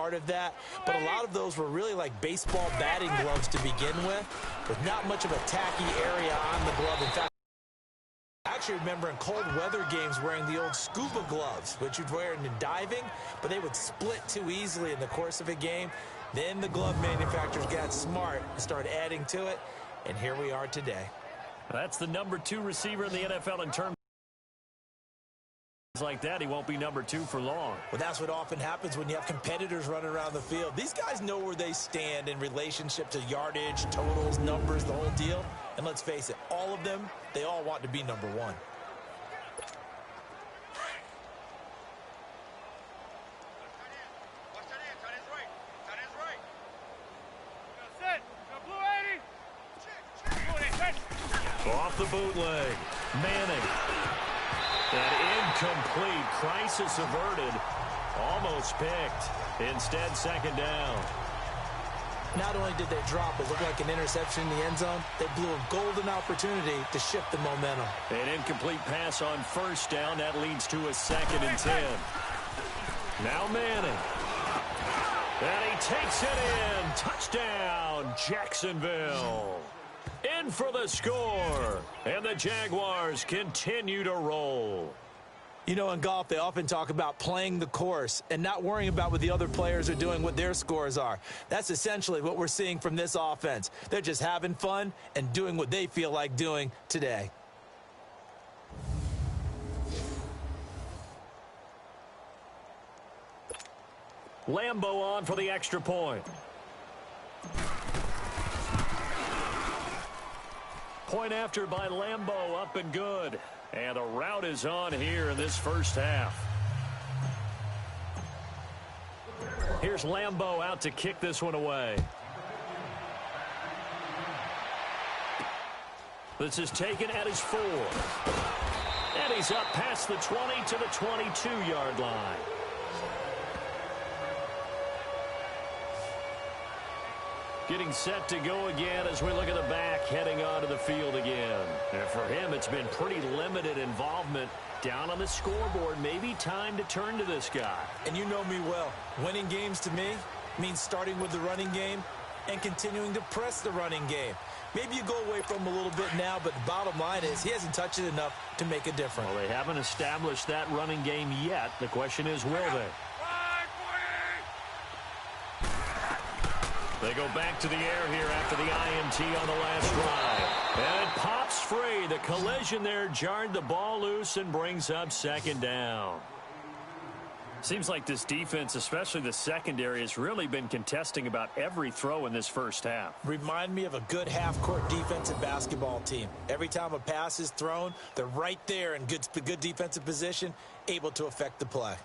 part of that, but a lot of those were really like baseball batting gloves to begin with not much of a tacky area on the glove. In fact, I actually remember in cold weather games wearing the old scuba gloves, which you'd wear in diving, but they would split too easily in the course of a game. Then the glove manufacturers got smart and started adding to it, and here we are today. That's the number 2 receiver in the NFL in terms like that. He won't be number 2 for long. Well, that's what often happens when you have competitors running around the field. These guys know where they stand in relationship to yardage, totals, numbers, the whole deal. And let's face it, all of them, they all want to be number 1. Off the bootleg. Manning. That incomplete. Crisis averted. Almost picked. Instead, second down. Not only did they drop what looked like an interception in the end zone, they blew a golden opportunity to shift the momentum. An incomplete pass on first down. That leads to a 2nd and 10. Now Manning. And he takes it in. Touchdown, Jacksonville. In for the score. And the Jaguars continue to roll. You know, in golf, they often talk about playing the course and not worrying about what the other players are doing, what their scores are. That's essentially what we're seeing from this offense. They're just having fun and doing what they feel like doing today. Lambo on for the extra point. Point after by Lambo, up and good. And a route is on here in this first half. Here's Lambo out to kick this one away. This is taken at his 4. And he's up past the 20 to the 22-yard line. Getting set to go again as we look at the back, heading onto the field again. And for him, it's been pretty limited involvement down on the scoreboard. Maybe time to turn to this guy. And you know me well. Winning games to me means starting with the running game and continuing to press the running game. Maybe you go away from him a little bit now, but the bottom line is he hasn't touched it enough to make a difference. Well, they haven't established that running game yet. The question is, will they? They go back to the air here after the INT on the last drive. And it pops free. The collision there jarred the ball loose and brings up second down. Seems like this defense, especially the secondary, has really been contesting about every throw in this first half. Remind me of a good half-court defensive basketball team. Every time a pass is thrown, they're right there in good defensive position, able to affect the play.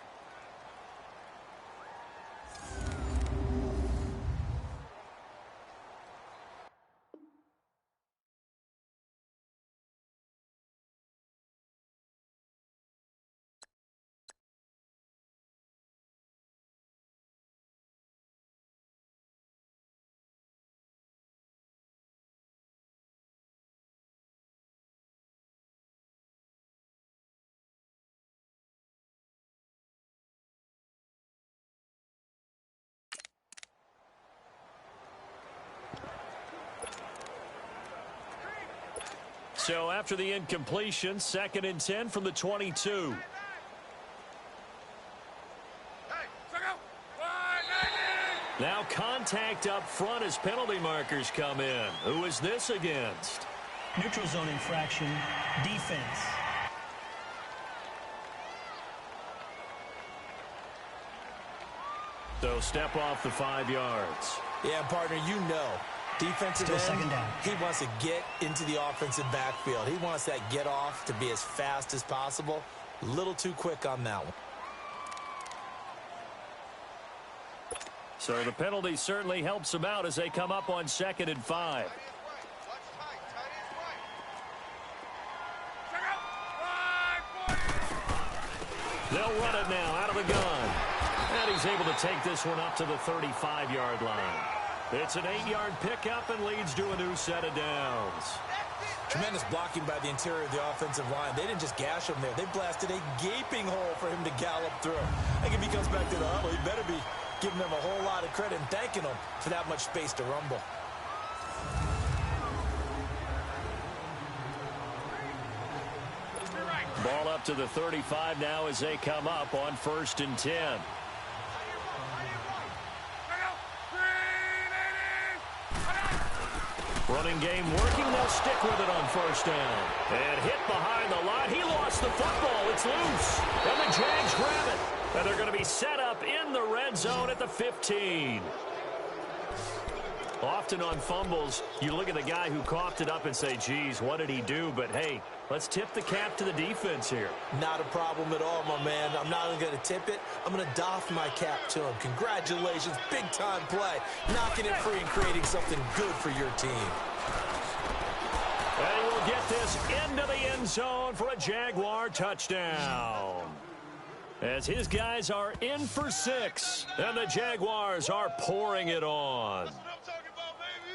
So after the incompletion, 2nd and 10 from the 22. Now contact up front as penalty markers come in. Who is this against? Neutral zone infraction, defense. So step off the 5 yards. Yeah, partner, you know. Defensive end, second down. He wants to get into the offensive backfield. He wants that get off to be as fast as possible. A little too quick on that one. So the penalty certainly helps them out as they come up on 2nd and 5. They'll run it now out of the gun. And he's able to take this one up to the 35-yard line. It's an 8-yard pickup and leads to a new set of downs. Tremendous blocking by the interior of the offensive line. They didn't just gash him there. They blasted a gaping hole for him to gallop through. I think if he comes back to the huddle, he better be giving them a whole lot of credit and thanking them for that much space to rumble. Ball up to the 35 now as they come up on 1st and 10. Running game working. They'll stick with it on 1st down. And hit behind the line. He lost the football. It's loose. And the Jags grab it. And they're going to be set up in the red zone at the 15. Often on fumbles, you look at the guy who coughed it up and say, geez, what did he do? But, hey, let's tip the cap to the defense here. Not a problem at all, my man. I'm not only going to tip it, I'm going to doff my cap to him. Congratulations, big-time play. Knocking it free and creating something good for your team. And we'll get this into the end zone for a Jaguar touchdown. As his guys are in for 6, and the Jaguars are pouring it on.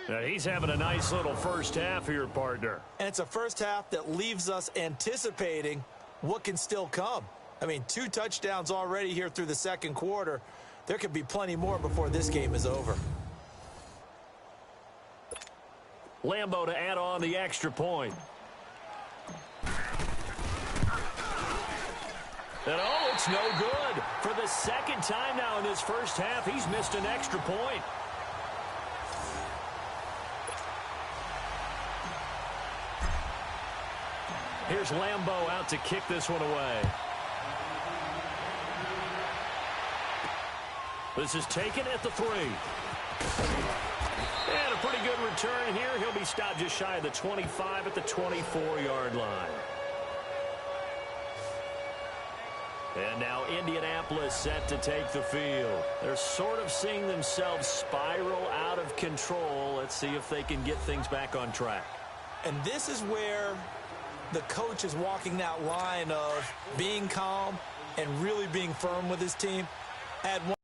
Now, he's having a nice little first half here, partner. And it's a first half that leaves us anticipating what can still come. I mean, 2 touchdowns already here through the second quarter. There could be plenty more before this game is over. Lambo to add on the extra point. And, oh, it's no good. For the second time now in this first half, he's missed an extra point. Here's Lambo out to kick this one away. This is taken at the 3. And a pretty good return here. He'll be stopped just shy of the 25 at the 24-yard line. And now Indianapolis set to take the field. They're sort of seeing themselves spiral out of control. Let's see if they can get things back on track. And this is where the coach is walking that line of being calm and really being firm with his team. At one,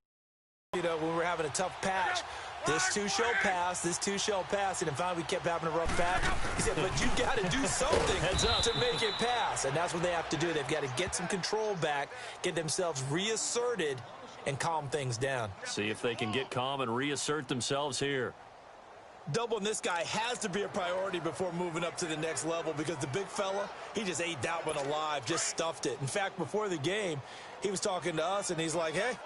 when we were having a tough patch, this too shall pass, this too shall pass. And finally, we kept having a rough patch. He said, but you got to do something to make it pass. And that's what they have to do. They've got to get some control back, get themselves reasserted, and calm things down. See if they can get calm and reassert themselves here. Doubling this guy has to be a priority before moving up to the next level because the big fella, he just ate that one alive, just stuffed it. In fact, before the game, he was talking to us, and he's like, hey,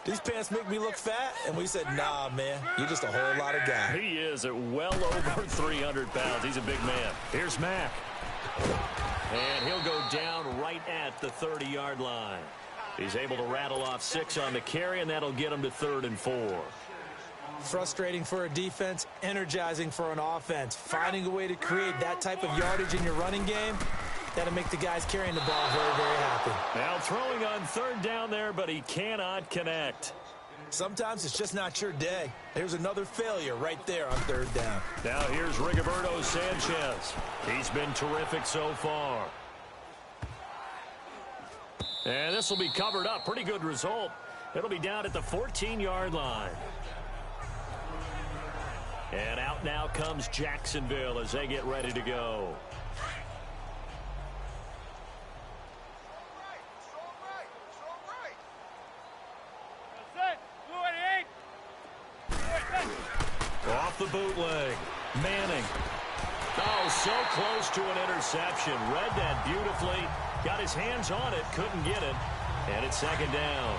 these pants make me look fat? And we said, nah, man, you're just a whole lot of guy. He is at well over 300 pounds. He's a big man. Here's Mack. And he'll go down right at the 30-yard line. He's able to rattle off 6 on the carry, and that'll get him to 3rd and 4. Frustrating for a defense, energizing for an offense. Finding a way to create that type of yardage in your running game, that'll make the guys carrying the ball very, very happy. Now throwing on 3rd down there, but he cannot connect. Sometimes it's just not your day. There's another failure right there on 3rd down. Now here's Rigoberto Sanchez. He's been terrific so far. And this will be covered up. Pretty good result. It'll be down at the 14-yard line. And out now comes Jacksonville as they get ready to go. Off the bootleg. Manning. Oh, so close to an interception. Read that beautifully. Got his hands on it. Couldn't get it. And it's 2nd down.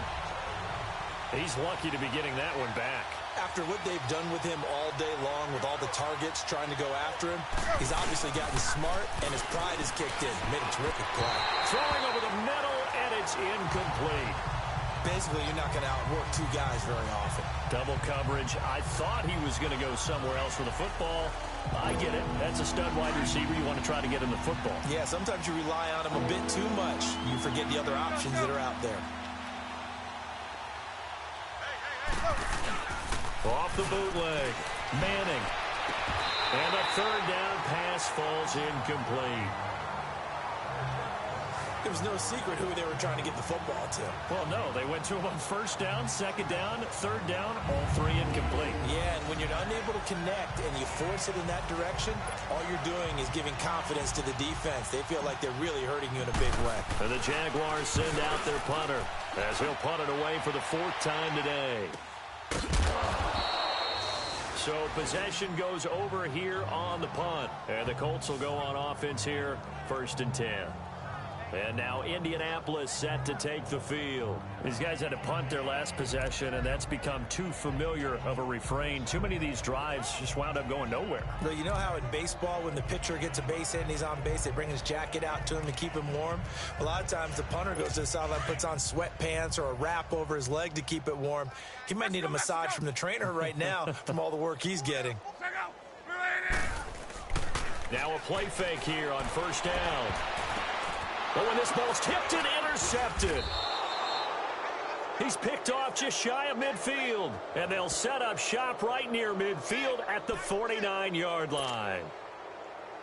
He's lucky to be getting that one back. After what they've done with him all day long with all the targets trying to go after him, he's obviously gotten smart, and his pride has kicked in. Made a terrific play. Throwing over the middle, and it's incomplete. Basically, you're not going to outwork 2 guys very often. Double coverage. I thought he was going to go somewhere else for the football. I get it. That's a stud wide receiver. You want to try to get him the football. Yeah, sometimes you rely on him a bit too much. You forget the other options that are out there. Off the bootleg. Manning. And a 3rd down pass falls incomplete. It was no secret who they were trying to get the football to. Well, no. They went to him on 1st down, 2nd down, 3rd down, all 3 incomplete. Yeah, and when you're unable to connect and you force it in that direction, all you're doing is giving confidence to the defense. They feel like they're really hurting you in a big way. And the Jaguars send out their punter as he'll punt it away for the 4th time today. So possession goes over here on the punt. And the Colts will go on offense here, 1st and 10. And now Indianapolis set to take the field. These guys had to punt their last possession, and that's become too familiar of a refrain. Too many of these drives just wound up going nowhere. Well, you know how in baseball, when the pitcher gets a base hit and he's on base, they bring his jacket out to him to keep him warm? A lot of times the punter goes to the sideline, puts on sweatpants or a wrap over his leg to keep it warm. He might need a massage from the trainer right now from all the work he's getting. Now a play fake here on 1st down. But when this ball's tipped and intercepted, he's picked off just shy of midfield. And they'll set up shop right near midfield at the 49-yard line.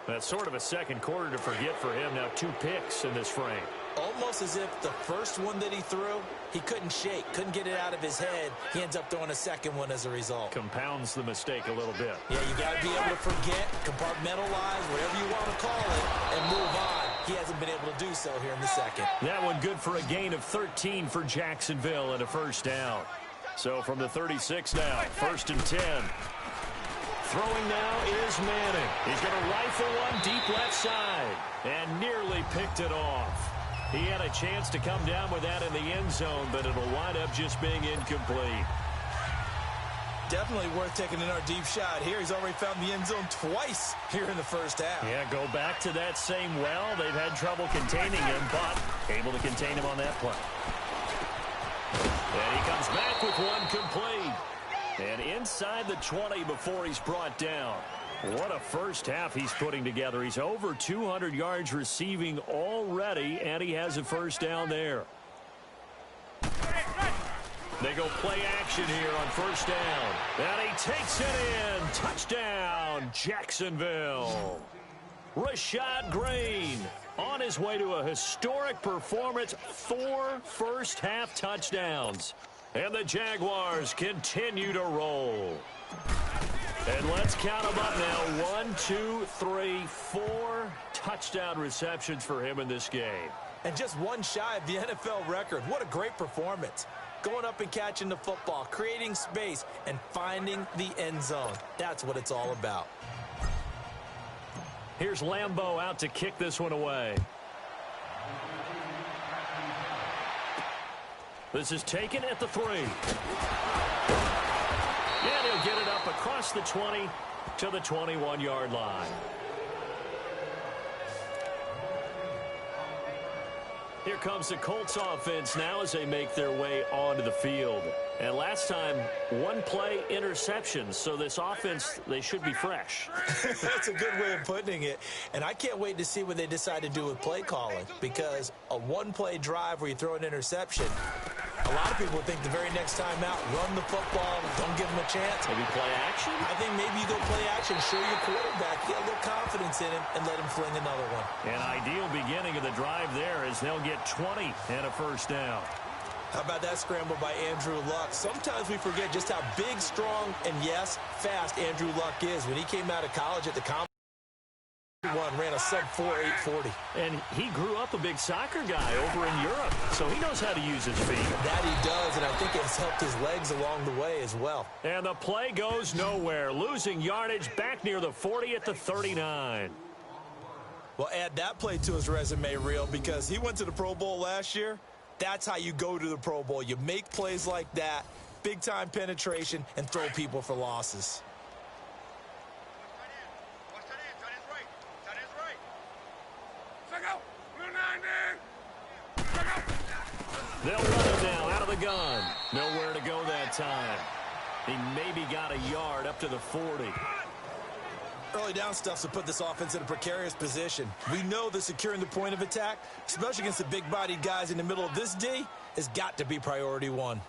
That's sort of a second quarter to forget for him. Now 2 picks in this frame. Almost as if the first one that he threw, he couldn't shake, couldn't get it out of his head. He ends up throwing a second one as a result. Compounds the mistake a little bit. Yeah, you got to be able to forget, compartmentalize, whatever you want to call it, and move on. He hasn't been able to do so here in the second. That one good for a gain of 13 for Jacksonville and a 1st down. So from the 36 now, 1st and 10. Throwing now is Manning. He's going to rifle one deep left side and nearly picked it off. He had a chance to come down with that in the end zone, but it'll wind up just being incomplete. Definitely worth taking another deep shot here. He's already found the end zone twice here in the first half. Yeah, go back to that same well. They've had trouble containing him, but able to contain him on that play. And he comes back with one complete. And inside the 20 before he's brought down. What a first half he's putting together. He's over 200 yards receiving already, and he has a 1st down there. They go play action here on 1st down. And he takes it in. Touchdown, Jacksonville. Rashad Green on his way to a historic performance. 4 first-half touchdowns. And the Jaguars continue to roll. And let's count them up now. 1, 2, 3, 4 touchdown receptions for him in this game. And just one shy of the NFL record. What a great performance. Going up and catching the football, creating space, and finding the end zone. That's what it's all about. Here's Lambeau out to kick this one away. This is taken at the 3. And he'll get it up across the 20 to the 21-yard line. Here comes the Colts offense now as they make their way onto the field. And last time, 1 play interception. So this offense, they should be fresh. That's a good way of putting it. And I can't wait to see what they decide to do with play calling. Because a 1-play drive where you throw an interception, a lot of people think the very next time out, run the football, don't give him a chance. Maybe play action? I think maybe you go play action, show your quarterback, get a little confidence in him, and let him fling another one. An ideal beginning of the drive there as they'll get 20 and a 1st down. How about that scramble by Andrew Luck? Sometimes we forget just how big, strong, and yes, fast Andrew Luck is. When he came out of college at the Combine, ran a sub-4 840. And he grew up a big soccer guy over in Europe, so he knows how to use his feet. That he does, and I think it's helped his legs along the way as well. And the play goes nowhere, losing yardage back near the 40 at the 39. Well, add that play to his resume reel because he went to the Pro Bowl last year. That's how you go to the Pro Bowl. You make plays like that, big-time penetration, and throw people for losses. They'll run it now out of the gun. Nowhere to go that time. He maybe got a yard up to the 40. Early down stuff to put this offense in a precarious position. We know that securing the point of attack, especially against the big-bodied guys in the middle of this D, has got to be priority 1.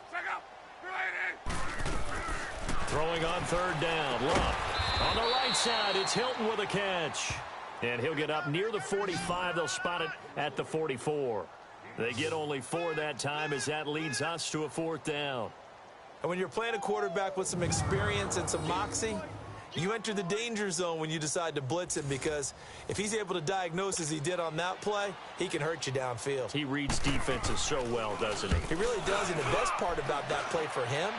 Throwing on 3rd down. Luck. On the right side, it's Hilton with a catch. And he'll get up near the 45. They'll spot it at the 44. They get only 4 that time as that leads us to a 4th down. And when you're playing a quarterback with some experience and some moxie, you enter the danger zone when you decide to blitz him because if he's able to diagnose as he did on that play, he can hurt you downfield. He reads defenses so well, doesn't he? He really does, and the best part about that play for him,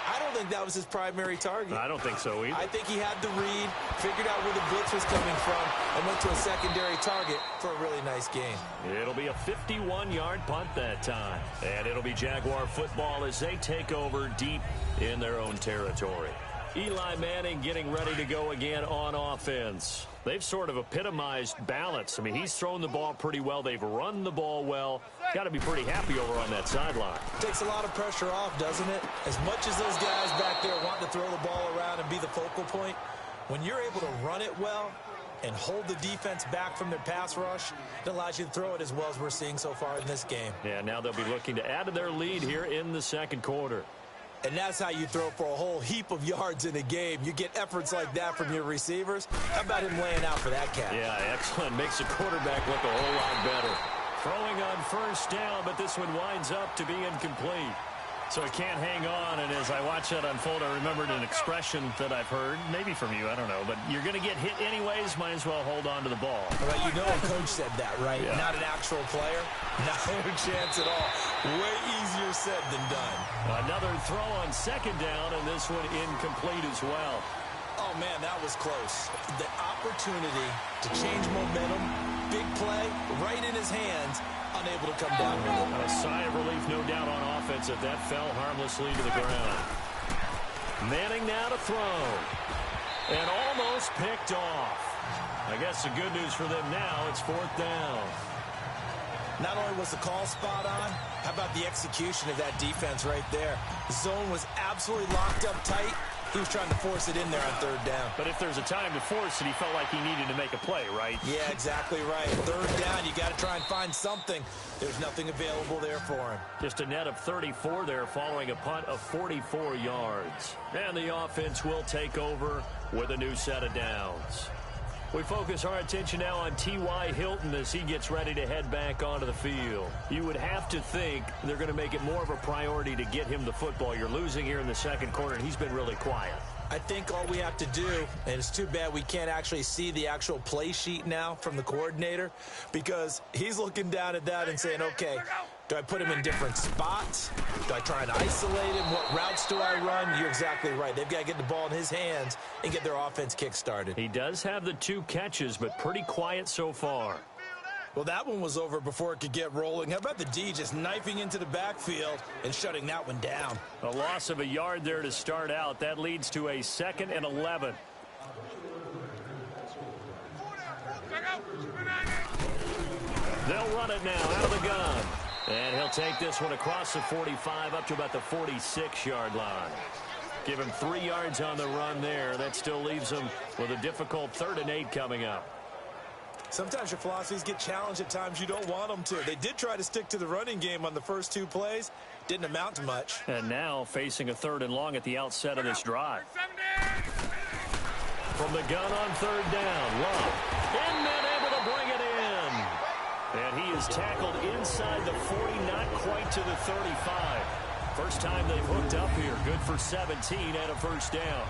I don't think that was his primary target. I don't think so either. I think he had the read, figured out where the blitz was coming from, and went to a secondary target for a really nice game. It'll be a 51-yard punt that time. And it'll be Jaguar football as they take over deep in their own territory. Eli Manning getting ready to go again on offense. They've sort of epitomized balance. I mean, he's thrown the ball pretty well. They've run the ball well. Got to be pretty happy over on that sideline. Takes a lot of pressure off, doesn't it? As much as those guys back there want to throw the ball around and be the focal point, when you're able to run it well and hold the defense back from their pass rush, it allows you to throw it as well as we're seeing so far in this game. Yeah, now they'll be looking to add to their lead here in the second quarter. And that's how you throw for a whole heap of yards in a game. You get efforts like that from your receivers. How about him laying out for that catch? Yeah, excellent. Makes the quarterback look a whole lot better. Throwing on first down, but this one winds up to be incomplete. So he can't hang on, and as I watch that unfold, I remembered an expression that I've heard, maybe from you, I don't know, but you're going to get hit anyways, might as well hold on to the ball. Well, you know a coach said that, right? Yeah. Not an actual player. No chance at all. Way easier said than done. Another throw on second down, and this one incomplete as well. Oh, man, that was close. The opportunity to change momentum, big play, right in his hands, unable to come down with it. A sigh of relief, no doubt, on offense if that fell harmlessly to the ground. Manning now to throw. And almost picked off. I guess the good news for them now, it's fourth down. Not only was the call spot on, how about the execution of that defense right there? The zone was absolutely locked up tight. He was trying to force it in there on third down. But if there's a time to force it, he felt like he needed to make a play, right? Yeah, exactly right. Third down, you got to try and find something. There's nothing available there for him. Just a net of 34 there following a punt of 44 yards. And the offense will take over with a new set of downs. We focus our attention now on T.Y. Hilton as he gets ready to head back onto the field. You would have to think they're going to make it more of a priority to get him the football. You're losing here in the second quarter, and he's been really quiet. I think all we have to do, and it's too bad we can't actually see the actual play sheet now from the coordinator, because he's looking down at that and saying, okay, do I put him in different spots? Do I try and isolate him? What routes do I run? You're exactly right. They've got to get the ball in his hands and get their offense kick-started. He does have the 2 catches, but pretty quiet so far. Well, that one was over before it could get rolling. How about the D just knifing into the backfield and shutting that one down? A loss of a yard there to start out. That leads to a 2nd and 11. They'll run it now out of the gun. And he'll take this one across the 45 up to about the 46-yard line. Give him 3 yards on the run there. That still leaves him with a difficult 3rd and 8 coming up. Sometimes your philosophies get challenged at times you don't want them to. They did try to stick to the running game on the first 2 plays. Didn't amount to much. And now facing a 3rd and long at the outset of this drive. From the gun on 3rd down, Love. Inman able to bring it in. And he is tackled inside the 40, not quite to the 35. First time they've hooked up here. Good for 17 and a first down.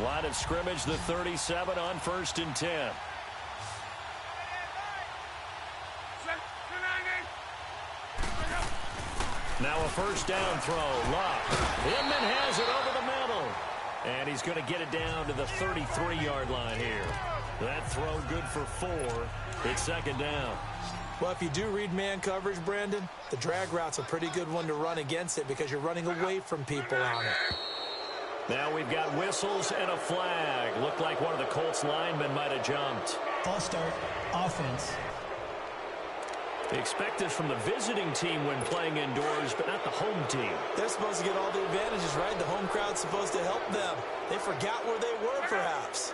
Line of scrimmage, the 37 on 1st and 10. Now a first down throw. Love. Inman has it over the middle. And he's going to get it down to the 33-yard line here. That throw good for 4. It's 2nd down. Well, if you do read man coverage, Brandon, the drag route's a pretty good one to run against it because you're running away from people on it. Now we've got whistles and a flag. Looked like one of the Colts linemen might have jumped. False start, offense. Expect this from the visiting team when playing indoors, but not the home team. They're supposed to get all the advantages, right? The home crowd's supposed to help them. They forgot where they were, perhaps.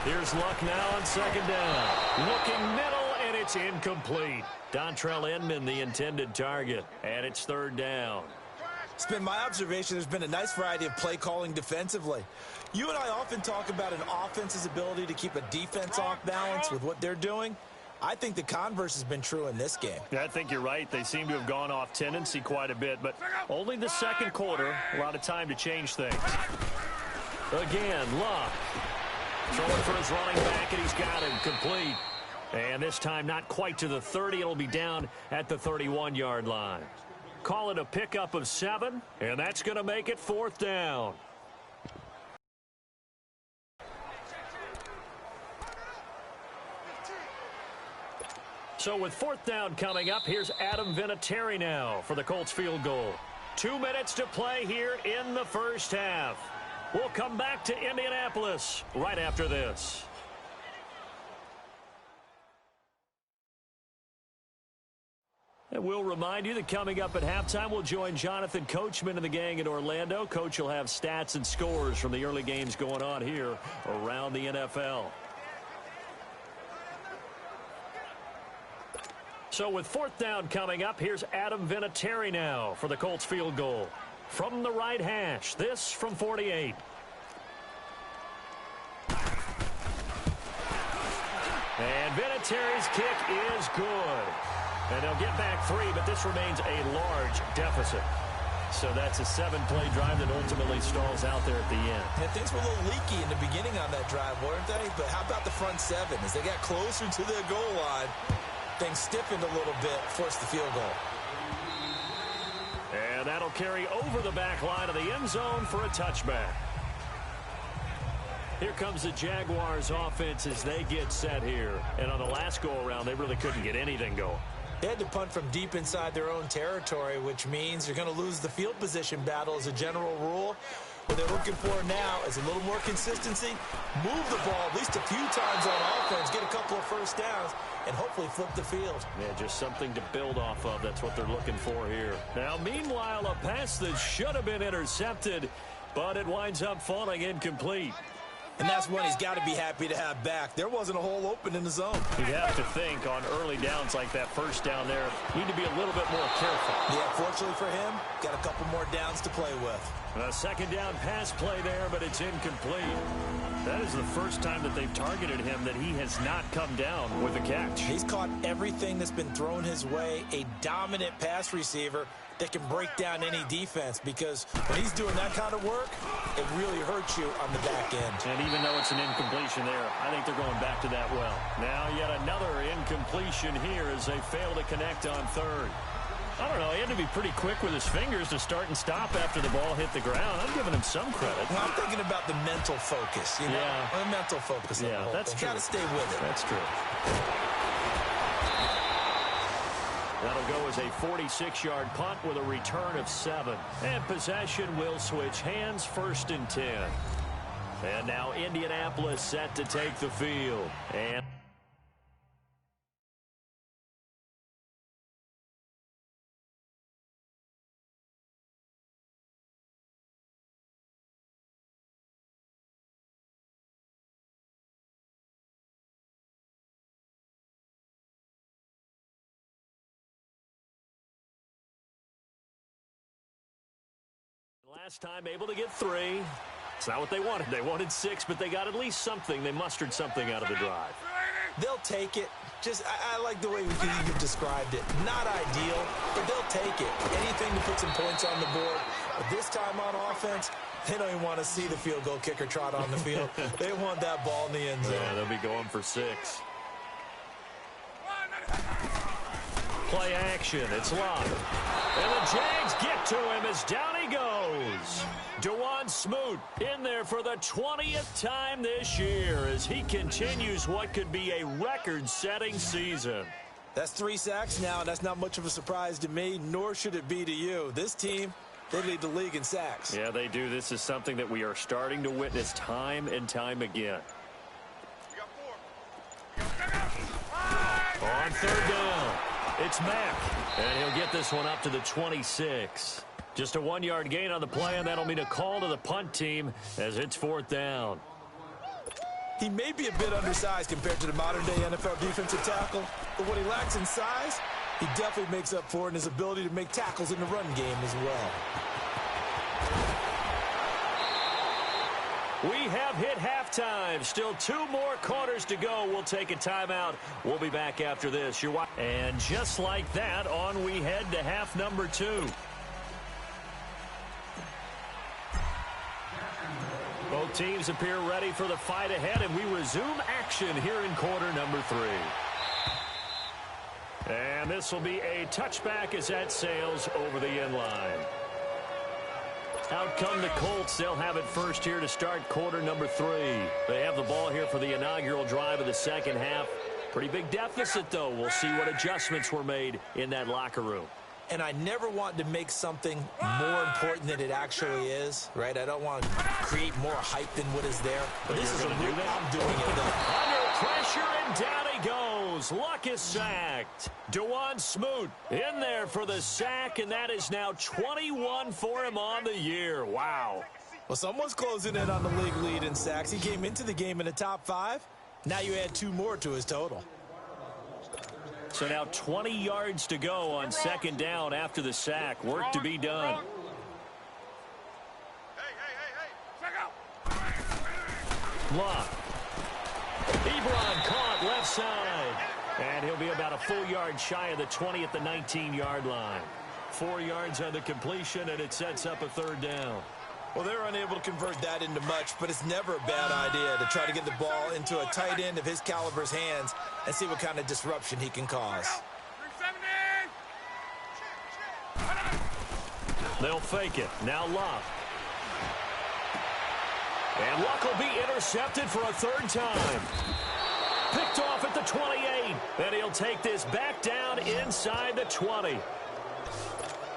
Here's Luck now on 2nd down. Looking middle, and it's incomplete. Dontrell Inman, the intended target, and it's 3rd down. It's been my observation there's been a nice variety of play calling defensively. You and I often talk about an offense's ability to keep a defense off balance with what they're doing. I think the converse has been true in this game. Yeah, I think you're right. They seem to have gone off tendency quite a bit, but only the second quarter. A lot of time to change things. Again, Luck. Throwing for his running back, and he's got him complete. And this time not quite to the 30. It'll be down at the 31-yard line. Call it a pickup of 7, and that's going to make it 4th down. So with 4th down coming up, here's Adam Vinatieri now for the Colts field goal. 2 minutes to play here in the first half. We'll come back to Indianapolis right after this. And we'll remind you that coming up at halftime, we'll join Jonathan Coachman and the gang in Orlando. Coach will have stats and scores from the early games going on here around the NFL. So with 4th down coming up, here's Adam Vinatieri now for the Colts field goal. From the right hash, this from 48. And Vinatieri's kick is good. And they'll get back 3, but this remains a large deficit. So that's a 7-play drive that ultimately stalls out there at the end. And things were a little leaky in the beginning on that drive, weren't they? But how about the front 7? As they got closer to their goal line, things stiffened a little bit, forced the field goal. And that'll carry over the back line of the end zone for a touchback. Here comes the Jaguars offense as they get set here. And on the last go-around, they really couldn't get anything going. They had to punt from deep inside their own territory, which means you're going to lose the field position battle as a general rule. What they're looking for now is a little more consistency, move the ball at least a few times on offense, get a couple of first downs, and hopefully flip the field. Yeah, just something to build off of. That's what they're looking for here. Now, meanwhile, a pass that should have been intercepted, but it winds up falling incomplete. And that's one he's got to be happy to have back. There wasn't a hole open in the zone. You'd have to think on early downs like that first down there, need to be a little bit more careful. Yeah, fortunately for him, got a couple more downs to play with. A second down pass play there, but it's incomplete. That is the first time that they've targeted him that he has not come down with a catch. He's caught everything that's been thrown his way, a dominant pass receiver that can break down any defense, because when he's doing that kind of work, it really hurts you on the back end. And even though it's an incompletion there, I think they're going back to that well. Now yet another incompletion here as they fail to connect on 3rd. I don't know, he had to be pretty quick with his fingers to start and stop after the ball hit the ground. I'm giving him some credit. Well, I'm thinking about the mental focus, you know? Yeah. The mental focus. Yeah, that's true. Got to stay with it. That's true. That'll go as a 46-yard punt with a return of 7. And possession will switch hands, 1st and 10. And now Indianapolis set to take the field. And last time able to get 3. It's not what they wanted. They wanted 6, but they got at least something. They mustered something out of the drive. They'll take it. Just, I like the way you've described it. Not ideal, but they'll take it. Anything to put some points on the board. But this time on offense, they don't even want to see the field goal kicker trot on the field. They want that ball in the end zone. Yeah, they'll be going for 6. Play action. It's Luck. And the Jags get to him as down he goes. Dewan Smoot in there for the 20th time this year as he continues what could be a record-setting season. That's 3 sacks now, and that's not much of a surprise to me, nor should it be to you. This team, they lead the league in sacks. Yeah, they do. This is something that we are starting to witness time and time again. On 3rd down, it's Mack, and he'll get this one up to the 26. Just a 1-yard gain on the play, and that'll mean a call to the punt team as it's 4th down. He may be a bit undersized compared to the modern-day NFL defensive tackle, but what he lacks in size, he definitely makes up for in his ability to make tackles in the run game as well. We have hit halftime. Still 2 more quarters to go. We'll take a timeout. We'll be back after this. And just like that, on we head to half number 2. Both Teams appear ready for the fight ahead, and we resume action here in quarter number 3. And this will be a touchback as that sails over the end line. Out come the Colts. They'll have it first here to start quarter number 3. They have the ball here for the inaugural drive of the second half. Pretty big deficit, though. We'll see what adjustments were made in that locker room. And I never want to make something more important than it actually is, right? I don't want to create more hype than what is there. But this is a real, I'm doing it, though. Under pressure, and down he goes. Luck is sacked. DeJuan Smoot in there for the sack, and that is now 21 for him on the year. Wow. Well, someone's closing in on the league lead in sacks. He came into the game in the top 5. Now you add 2 more to his total. So now 20 yards to go on second down after the sack. Work to be done. Luck. Ebron caught left side. And he'll be about a full yard shy of the 20 at the 19-yard line. 4 yards on the completion, and it sets up a third down. Well, they're unable to convert that into much, but it's never a bad idea to try to get the ball into a tight end of his caliber's hands and see what kind of disruption he can cause. They'll fake it. Now Luck. And Luck will be intercepted for a third time. Picked off at the 28. And he'll take this back down inside the 20.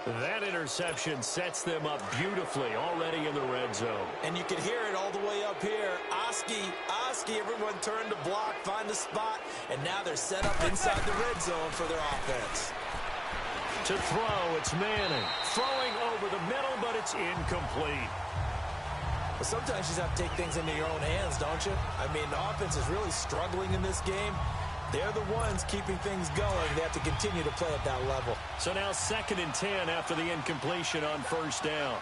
That interception sets them up beautifully already in the red zone. And you can hear it all the way up here. Oski, everyone turned to block, find the spot, and now they're set up inside the red zone for their offense. To throw, it's Manning. Throwing over the middle, but it's incomplete. But sometimes you just have to take things into your own hands, don't you? I mean, the offense is really struggling in this game. They're the ones keeping things going. They have to continue to play at that level. So now 2nd and 10 after the incompletion on first down.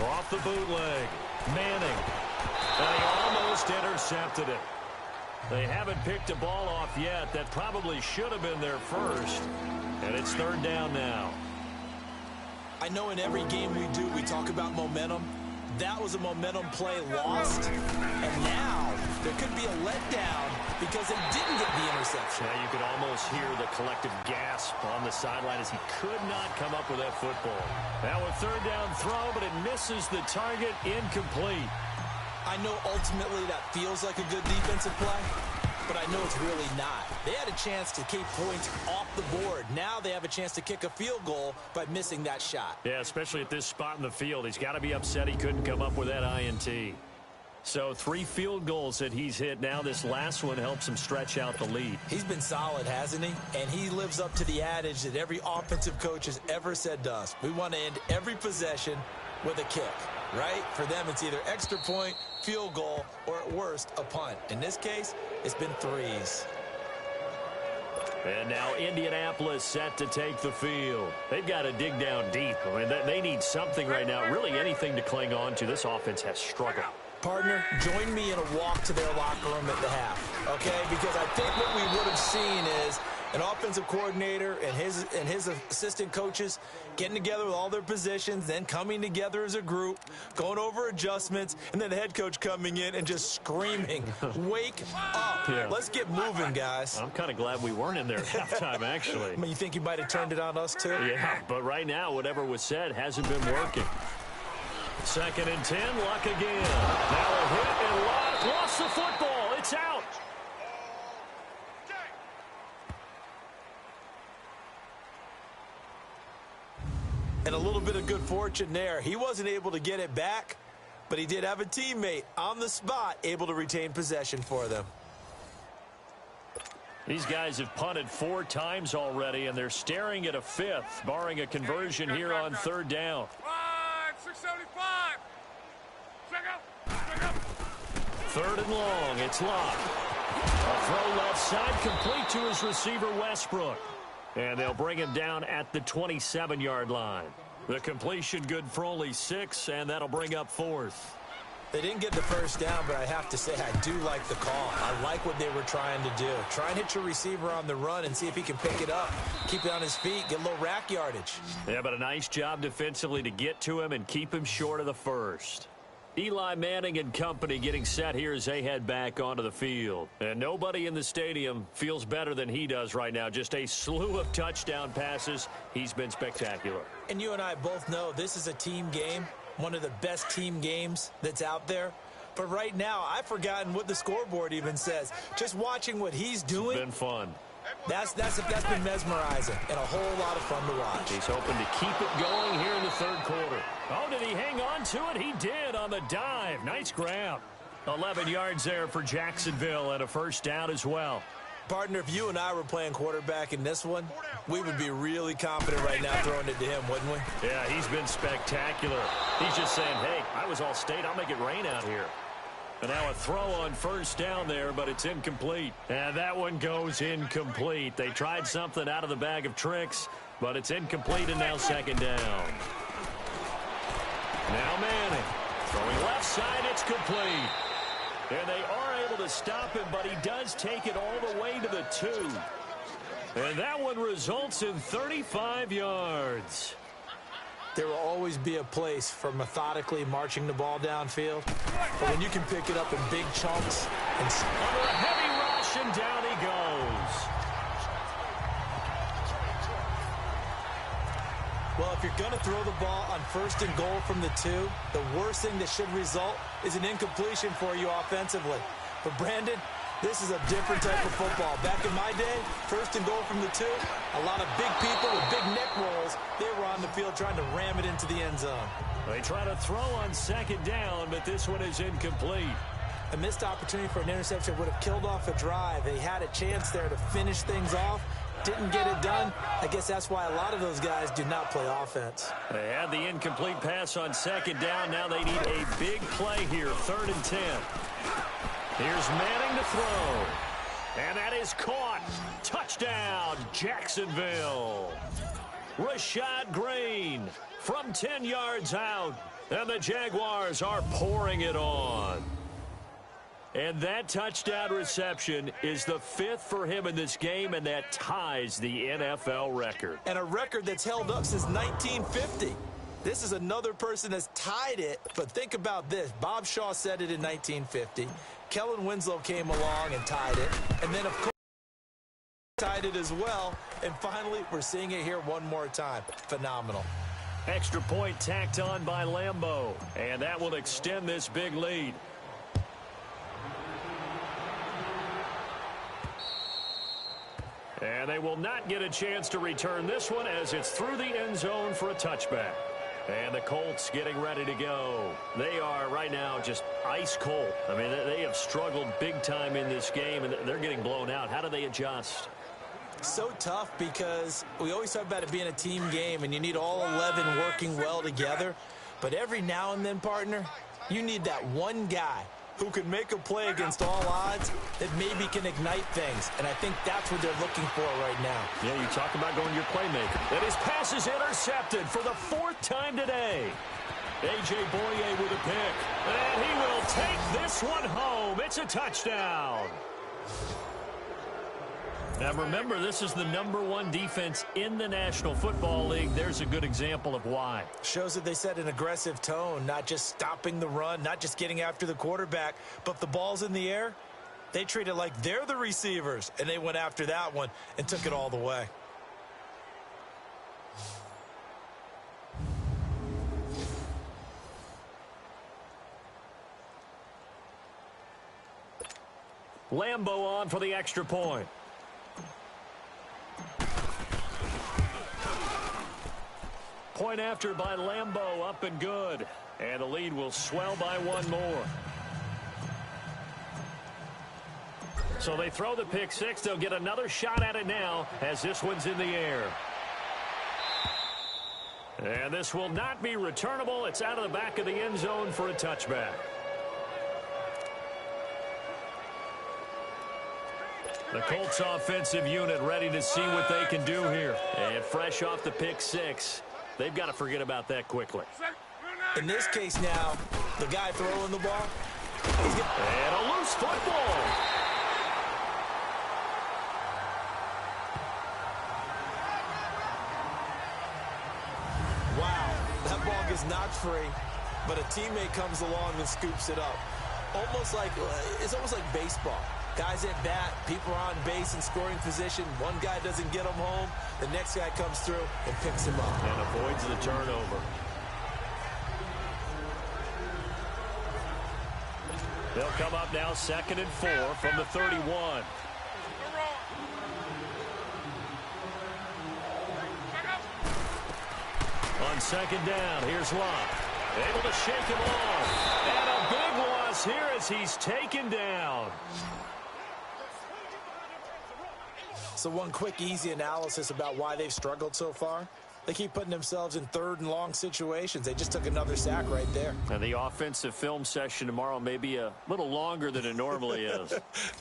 Off the bootleg. Manning. And he almost intercepted it. They haven't picked a ball off yet. That probably should have been their first. And it's third down now. I know in every game we do, we talk about momentum. That was a momentum play lost. And now there could be a letdown because they didn't get the interception. Yeah, you could almost hear the collective gasp on the sideline as he could not come up with that football. Now a third down throw, but it misses the target, incomplete. I know ultimately that feels like a good defensive play, but I know it's really not. They had a chance to keep points off the board. Now they have a chance to kick a field goal by missing that shot. Yeah, especially at this spot in the field. He's got to be upset he couldn't come up with that INT. So 3 field goals that he's hit now. This last one helps him stretch out the lead. He's been solid, hasn't he? And he lives up to the adage that every offensive coach has ever said to us. We want to end every possession with a kick, right? For them, it's either extra point, field goal, or at worst, a punt. In this case, it's been 3s. And now Indianapolis set to take the field. They've got to dig down deep. I mean, they need something right now, really anything to cling on to. This offense has struggled. Partner, join me in a walk to their locker room at the half, okay? Because I think what we would have seen is an offensive coordinator and his assistant coaches getting together with all their positions, then coming together as a group, going over adjustments, and then the head coach coming in and just screaming, wake up. Yeah. Let's get moving, guys. I'm kind of glad we weren't in there at halftime, actually. I mean, you think you might have turned it on us, too? Yeah, but right now, whatever was said hasn't been working. 2nd and 10, Luck again. Now a hit, and Luck lost the football. It's out. And a little bit of good fortune there. He wasn't able to get it back, but he did have a teammate on the spot able to retain possession for them. These guys have punted 4 times already, and they're staring at a 5th, barring a conversion here on third down. 675. Third and long, it's Luck. A throw left side, complete to his receiver, Westbrook. And they'll bring him down at the 27-yard line. The completion good for only 6, and that'll bring up 4th. They didn't get the first down, but I have to say I do like the call. I like what they were trying to do. Try and hit your receiver on the run and see if he can pick it up, keep it on his feet, get a little rack yardage. Yeah, but a nice job defensively to get to him and keep him short of the first. Eli Manning and company getting set here as they head back onto the field. And nobody in the stadium feels better than he does right now. Just a slew of touchdown passes. He's been spectacular. And you and I both know this is a team game, one of the best team games that's out there. But right now, I've forgotten what the scoreboard even says. Just watching what he's doing. It's been fun. That's been mesmerizing and a whole lot of fun to watch. He's hoping to keep it going here in the third quarter. Oh, did he hang on to it? He did on the dive. Nice grab. 11 yards there for Jacksonville and a first down as well. Partner, if you and I were playing quarterback in this one, we would be really confident right now throwing it to him, wouldn't we? Yeah, he's been spectacular. He's just saying, hey, I was all state. I'll make it rain out here. And now a throw on first down there, but it's incomplete. And that one goes incomplete. They tried something out of the bag of tricks, but it's incomplete and now second down. Now Manning. Throwing left side, it's complete. And they are able to stop him, but he does take it all the way to the 2. And that one results in 35 yards. There will always be a place for methodically marching the ball downfield. But when you can pick it up in big chunks and under a heavy rush, and down he goes. Well, if you're going to throw the ball on first and goal from the 2, the worst thing that should result is an incompletion for you offensively. But Brandon, this is a different type of football. Back in my day, first and goal from the 2, a lot of big people with big neck rolls, they were on the field trying to ram it into the end zone. They try to throw on second down, but this one is incomplete. A missed opportunity for an interception would have killed off a drive. They had a chance there to finish things off. Didn't get it done. I guess that's why a lot of those guys do not play offense. They had the incomplete pass on second down. Now they need a big play here, 3rd and 10. Here's Manning to throw. And that is caught. Touchdown, Jacksonville. Rashad Green from 10 yards out. And the Jaguars are pouring it on. And that touchdown reception is the 5th for him in this game, and that ties the NFL record. And a record that's held up since 1950. This is another person that's tied it, but think about this. Bob Shaw said it in 1950. Kellen Winslow came along and tied it. And then, of course, tied it as well. And finally, we're seeing it here one more time. Phenomenal. Extra point tacked on by Lambeau, and that will extend this big lead. And they will not get a chance to return this one as it's through the end zone for a touchback. And the Colts getting ready to go. They are right now just ice cold. I mean, they have struggled big time in this game, and they're getting blown out. How do they adjust? So tough because we always talk about it being a team game, and you need all 11 working well together. But every now and then, partner, you need that one guy who can make a play against all odds that maybe can ignite things. And I think that's what they're looking for right now. Yeah, you talk about going your playmaker. And his pass is intercepted for the 4th time today. A.J. Boye with a pick. And he will take this one home. It's a touchdown. Now, remember, this is the #1 defense in the National Football League. There's a good example of why. Shows that they set an aggressive tone, not just stopping the run, not just getting after the quarterback, but if the ball's in the air, they treat it like they're the receivers, and they went after that one and took it all the way. Lambeau on for the extra point. Point after by Lambeau, up and good. And the lead will swell by one more. So they throw the pick six. They'll get another shot at it now as this one's in the air. And this will not be returnable. It's out of the back of the end zone for a touchback. The Colts offensive unit ready to see what they can do here. And fresh off the pick six, they've got to forget about that quickly. In this case now, The guy throwing the ball. And a loose football. Wow, that ball gets knocked free, but a teammate comes along and scoops it up. It's almost like baseball. Guys at bat, people are on base in scoring position. One guy doesn't get him home. The next guy comes through and picks him up. And avoids the turnover. They'll come up now 2nd and 4 from the 31. On 2nd down, here's Lott. Able to shake him off. And a big loss here as he's taken down. So one quick, easy analysis about why they've struggled so far. They keep putting themselves in 3rd and long situations. They just took another sack right there. And the offensive film session tomorrow may be a little longer than it normally is.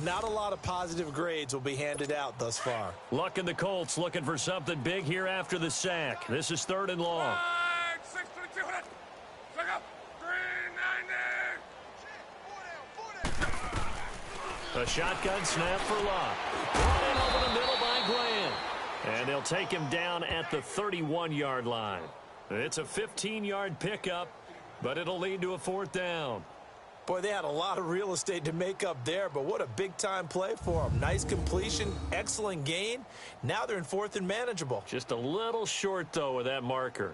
Not a lot of positive grades will be handed out thus far. Luck and the Colts looking for something big here after the sack. This is 3rd and long. 622. Check up. 390. A shotgun snap for Lott. Brought in over the middle by Graham. And they'll take him down at the 31-yard line. It's a 15-yard pickup, but it'll lead to a 4th down. Boy, they had a lot of real estate to make up there, but what a big-time play for them. Nice completion, excellent gain. Now they're in 4th and manageable. Just a little short, though, with that marker.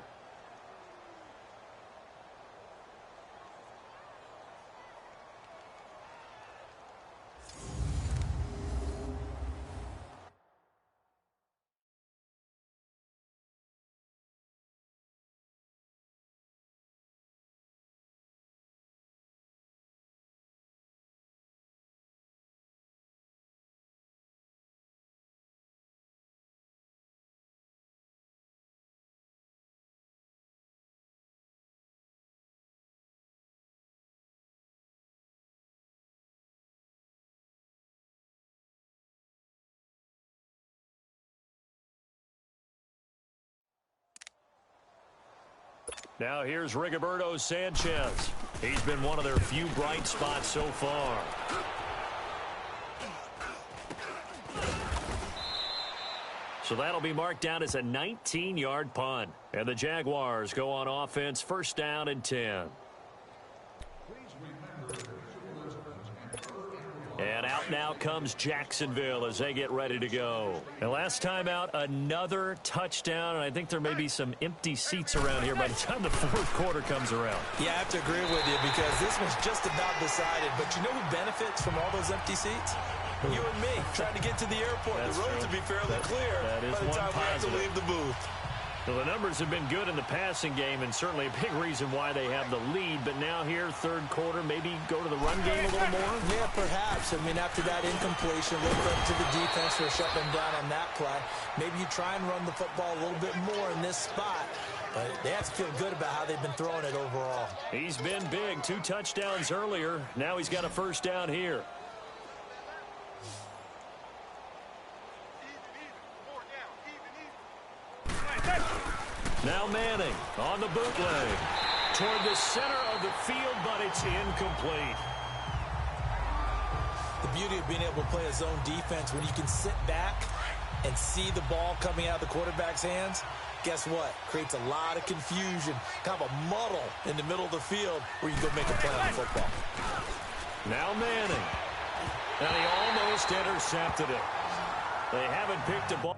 Now here's Rigoberto Sanchez. He's been one of their few bright spots so far. So that'll be marked down as a 19-yard punt. And the Jaguars go on offense, 1st down and 10. And out now comes Jacksonville as they get ready to go. And last time out, another touchdown. And I think there may be some empty seats around here by the time the 4th quarter comes around. Yeah, I have to agree with you because this one's just about decided. But you know who benefits from all those empty seats? You and me, trying to get to the airport. That's the roads true. will be fairly clear that is by the one time we have to positive. leave the booth. Well, the numbers have been good in the passing game, and certainly a big reason why they have the lead. But now here, 3rd quarter, maybe go to the run game a little more? Yeah, perhaps. I mean, after that incompletion, a little credit to the defense for shutting them down on that play. Maybe you try and run the football a little bit more in this spot. But they have to feel good about how they've been throwing it overall. He's been big. 2 touchdowns earlier. Now he's got a 1st down here. Now Manning on the bootleg toward the center of the field, but it's incomplete. The beauty of being able to play a zone defense when you can sit back and see the ball coming out of the quarterback's hands, guess what? Creates a lot of confusion, kind of a muddle in the middle of the field where you go make a play on the football. Now Manning. And he almost intercepted it. They haven't picked a ball.